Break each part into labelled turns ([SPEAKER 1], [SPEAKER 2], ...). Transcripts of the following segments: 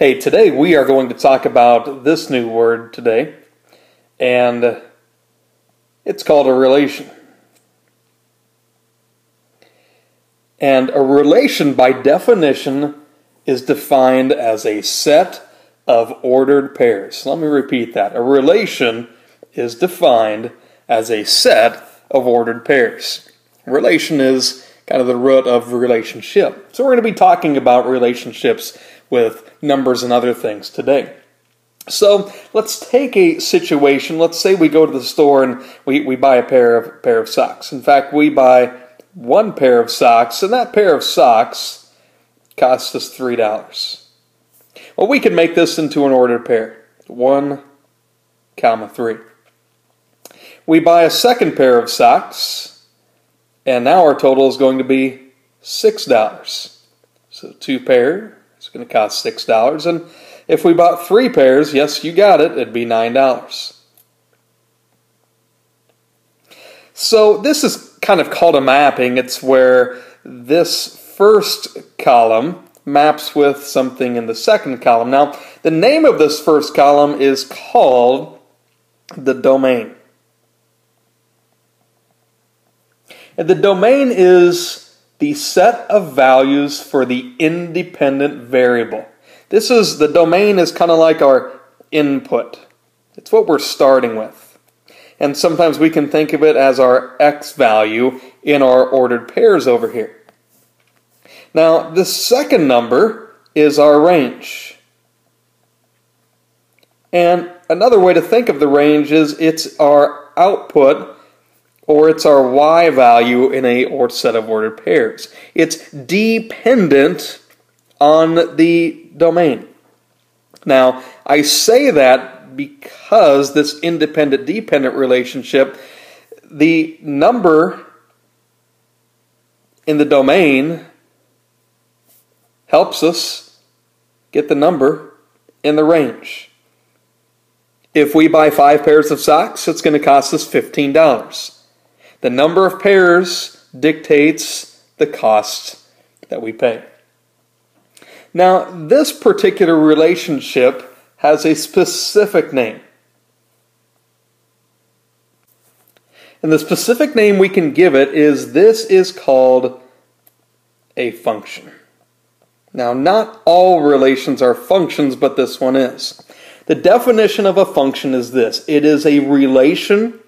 [SPEAKER 1] Hey, today we are going to talk about this new word today, and it's called a relation. And a relation, by definition, is defined as a set of ordered pairs. Let me repeat that. A relation is defined as a set of ordered pairs. Relation is kind of the root of relationship. So we're going to be talking about relationships with numbers and other things today. So let's take a situation. Let's say we go to the store and we buy a pair of socks. In fact, we buy one pair of socks, and that pair of socks costs us $3. Well, we can make this into an ordered pair. 1, 3. We buy a second pair of socks, and now our total is going to be $6. So 2 pairs. It's going to cost $6, and if we bought 3 pairs, yes, you got it, it'd be $9. So this is kind of called a mapping. It's where this first column maps with something in the second column. Now, the name of this first column is called the domain. And the domain is the set of values for the independent variable. The domain is kind of like our input. It's what we're starting with. And sometimes we can think of it as our x value in our ordered pairs over here. Now, the second number is our range. And another way to think of the range is it's our output, or it's our y value in a set of ordered pairs. It's dependent on the domain. Now, I say that because this independent-dependent relationship, the number in the domain helps us get the number in the range. If we buy 5 pairs of socks, it's going to cost us $15. The number of pairs dictates the cost that we pay. Now, this particular relationship has a specific name. And the specific name we can give it is this is called a function. Now, not all relations are functions, but this one is. The definition of a function is this. It is a relation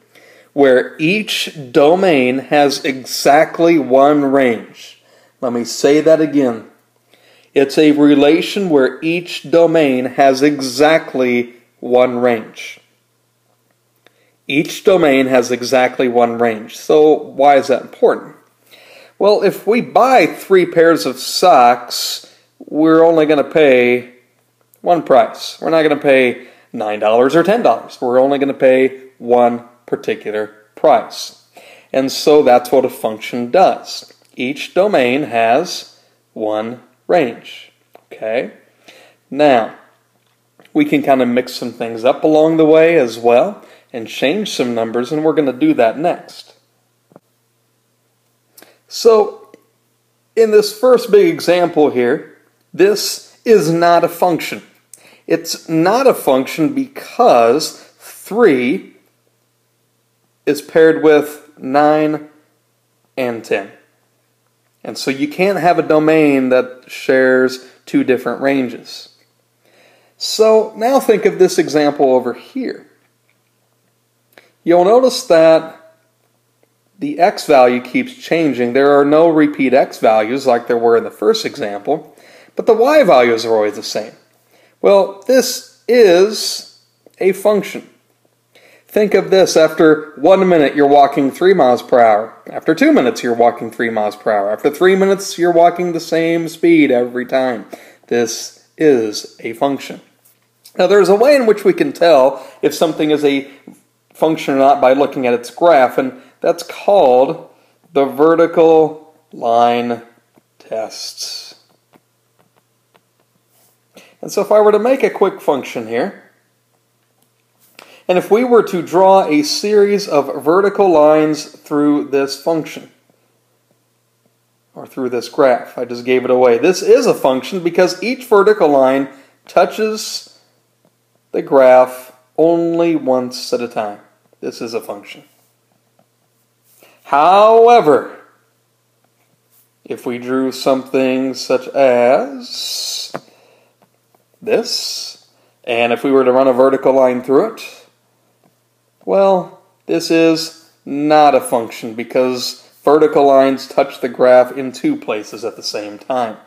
[SPEAKER 1] where each domain has exactly one range. Let me say that again. It's a relation where each domain has exactly one range. Each domain has exactly one range. So why is that important? Well, if we buy 3 pairs of socks, we're only going to pay one price. We're not going to pay $9 or $10. We're only going to pay one particular price. And so that's what a function does. Each domain has one range. Okay? Now, we can kind of mix some things up along the way as well and change some numbers, and we're going to do that next. So, in this first big example here, this is not a function. It's not a function because 3 is paired with 9 and 10. And so you can't have a domain that shares 2 different ranges. So now think of this example over here. You'll notice that the x value keeps changing. There are no repeat x values like there were in the first example, but the y values are always the same. Well, this is a function. Think of this. After 1 minute, you're walking 3 miles per hour. After 2 minutes, you're walking 3 miles per hour. After 3 minutes, you're walking the same speed every time. This is a function. Now, there's a way in which we can tell if something is a function or not by looking at its graph, and that's called the vertical line test. And so if I were to make a quick function here, and if we were to draw a series of vertical lines through this function, or through this graph, I just gave it away. This is a function because each vertical line touches the graph only once at a time. This is a function. However, if we drew something such as this, and if we were to run a vertical line through it, well, this is not a function because vertical lines touch the graph in two places at the same time.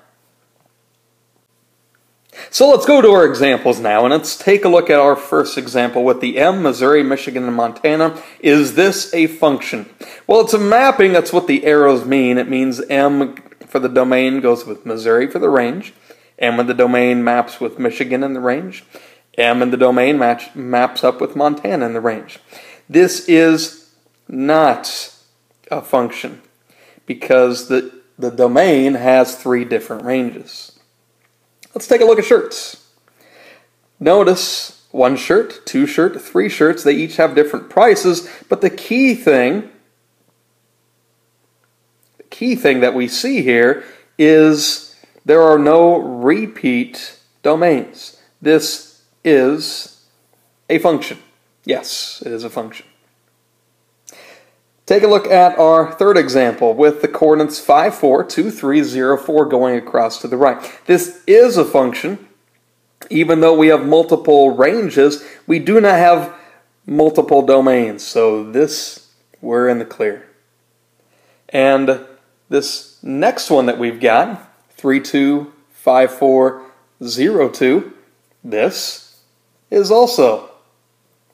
[SPEAKER 1] So let's go to our examples now, and let's take a look at our first example with the M, Missouri, Michigan, and Montana. Is this a function? Well, it's a mapping. That's what the arrows mean. It means M for the domain goes with Missouri for the range. M in the domain maps with Michigan in the range. M in the domain maps up with Montana in the range. This is not a function because the domain has three different ranges. Let's take a look at shirts. Notice one shirt, two shirt, three shirts. They each have different prices, but the key thing that we see here is there are no repeat domains. This is a function. Yes, it is a function. Take a look at our third example with the coordinates 5, 4, 2, 3, 0, 4 going across to the right. This is a function. Even though we have multiple ranges, we do not have multiple domains. So this, we're in the clear. And this next one that we've got, 3, 2, 5, 4, 0, 2, this is also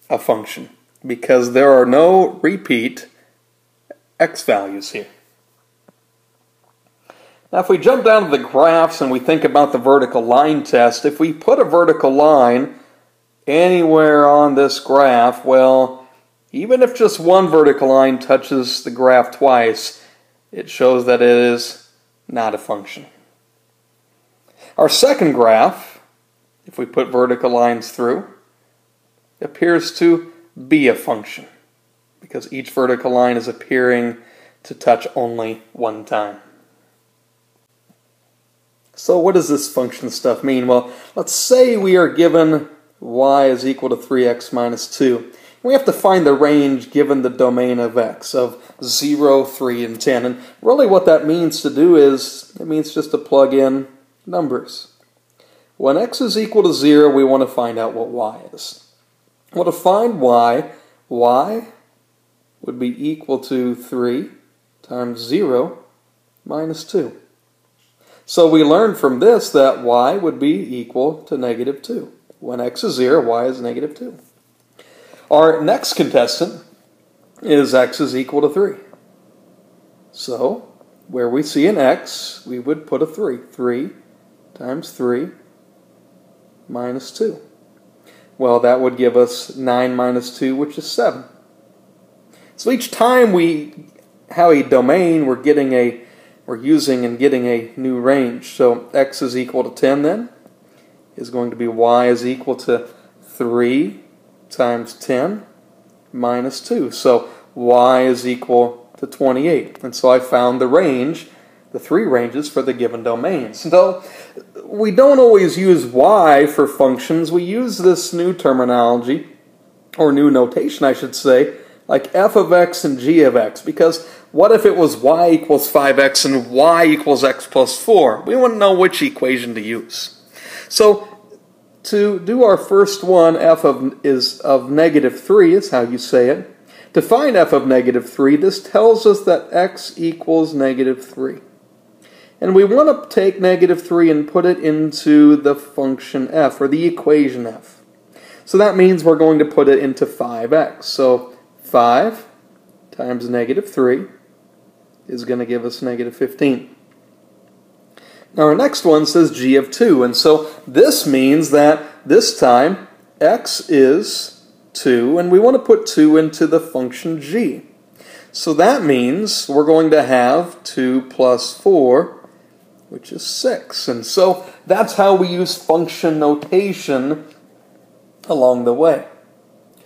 [SPEAKER 1] a function because there are no repeat x values here. Now if we jump down to the graphs and we think about the vertical line test, if we put a vertical line anywhere on this graph, well, even if just one vertical line touches the graph twice, it shows that it is not a function. Our second graph, if we put vertical lines through, appears to be a function because each vertical line is appearing to touch only one time. So what does this function stuff mean? Well, let's say we are given y is equal to 3x minus 2. We have to find the range given the domain of x of 0, 3, and 10. And really what that means to do is, it means just to plug in numbers. When x is equal to 0, we want to find out what y is. Well, to find y would be equal to 3 times 0 minus 2. So we learned from this that y would be equal to negative 2. When x is 0, y is negative 2. Our next contestant is x is equal to 3. So where we see an x, we would put a 3. 3 times 3 minus 2. Well, that would give us 9 minus 2, which is 7. So each time we have a domain, we're using and getting a new range. So x is equal to 10 then is going to be y is equal to 3 times 10 minus 2. So y is equal to 28. And so I found the range, the three ranges for the given domains. Though we don't always use y for functions, we use this new terminology, or new notation I should say, like f of x and g of x, because what if it was y equals 5x and y equals x plus 4? We wouldn't know which equation to use. So to do our first one, f of negative 3 is how you say it. To find f of negative 3, this tells us that x equals negative 3. And we want to take negative 3 and put it into the function f, or the equation f. So that means we're going to put it into 5x. So 5 times negative 3 is going to give us negative 15. Now our next one says g of 2, and so this means that this time x is 2, and we want to put 2 into the function g. So that means we're going to have 2 plus 4, which is 6. And so that's how we use function notation along the way.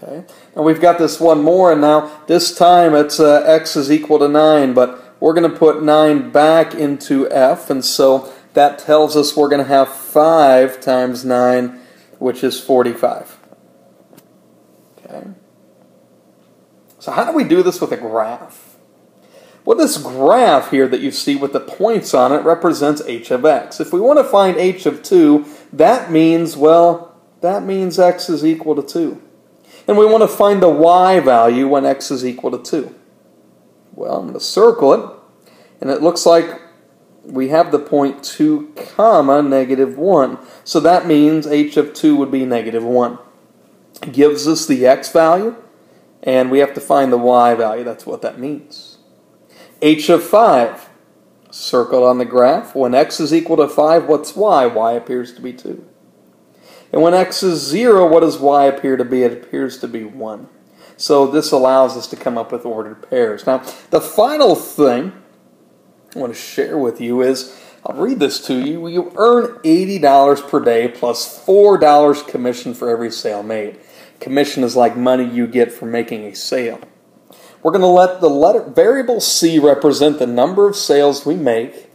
[SPEAKER 1] Okay. Now we've got this one more, and now this time it's x is equal to 9, but we're going to put 9 back into f, and so that tells us we're going to have 5 times 9, which is 45. Okay. So how do we do this with a graph? Well, this graph here that you see with the points on it represents h of x. If we want to find h of 2, that means, well, that means x is equal to 2. And we want to find the y value when x is equal to 2. Well, I'm going to circle it, and it looks like we have the point 2 comma negative 1. So that means h of 2 would be negative 1. It gives us the x value, and we have to find the y value. That's what that means. H of 5, circled on the graph. When x is equal to 5, what's y? Y appears to be 2. And when x is 0, what does y appear to be? It appears to be 1. So this allows us to come up with ordered pairs. Now, the final thing I want to share with you is, I'll read this to you. You earn $80 per day plus $4 commission for every sale made. Commission is like money you get for making a sale. We're going to let the variable C represent the number of sales we make,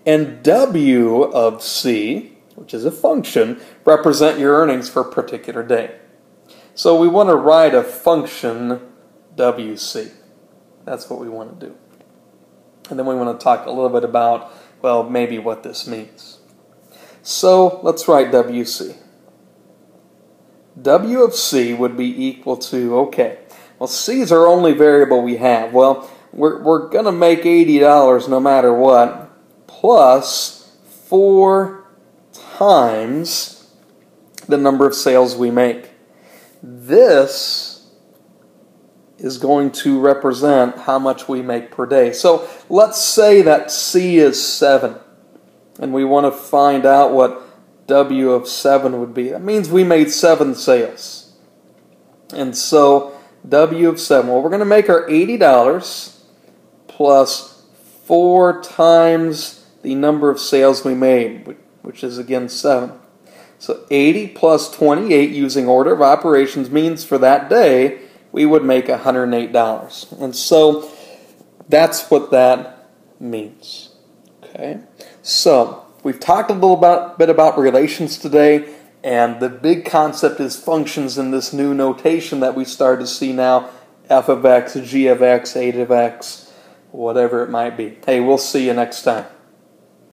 [SPEAKER 1] and W of C, which is a function, represent your earnings for a particular day. So we want to write a function WC. That's what we want to do. And then we want to talk a little bit about, well, maybe what this means. So let's write WC. W of C would be equal to, okay, well, C is our only variable we have. Well, we're going to make $80 no matter what, plus 4 times the number of sales we make. This is going to represent how much we make per day. So let's say that C is 7, and we want to find out what W of 7 would be. That means we made 7 sales. And so W of 7, well, we're going to make our $80 plus 4 times the number of sales we made, which is again 7. So 80 plus 28 using order of operations means for that day we would make $108. And so that's what that means. Okay? So we've talked a little bit about relations today, and the big concept is functions in this new notation that we start to see now, f of x, g of x, 8 of x, whatever it might be. Hey, we'll see you next time.